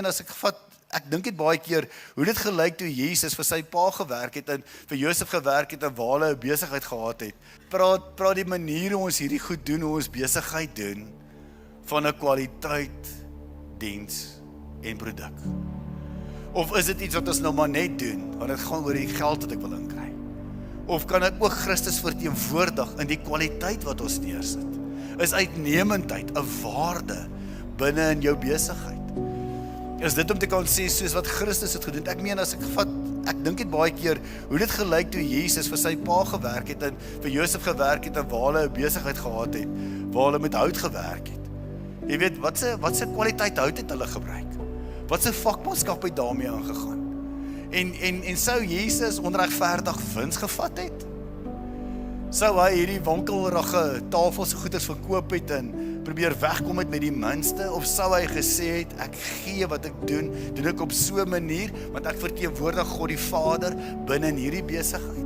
En as ek dink dit baie keer, hoe dit gelyk toe Jesus vir sy pa gewerk het en vir Josef gewerk het en waar hulle 'n besigheid gehad het. Praat die manier hoe ons hierdie goed doen, hoe ons besigheid doen, van 'n kwaliteit, diens en produk. Of is dit iets wat ons nou maar net doen, want dit gaan oor die geld wat ek wil inkry? Of kan ek ook Christus verteenwoordig in die kwaliteit wat ons neersit? Is uitnemendheid 'n waarde binne in jou besigheid? Is dit om te kan sê soos wat Christus het gedoen? Ek meen as ek dink dit baie keer, hoe dit gelyk toe Jesus vir sy pa gewerk het en vir Josef gewerk het en waar hulle 'n besigheid gehad het, waar hulle met hout gewerk het. Jy weet, wat se kwaliteit hout het hulle gebruik? Wat se vakmanskap het daarmee aangegaan? En sou Jesus onregverdig wins gevat het? Sou hy hierdie wankelrige tafels goeders verkoop het en probeer wegkom het met die minste? Of sou hy gesê het, ek gee wat ek doen ek op so 'n manier, want ek verteenwoordig God die Vader binne in hierdie besigheid?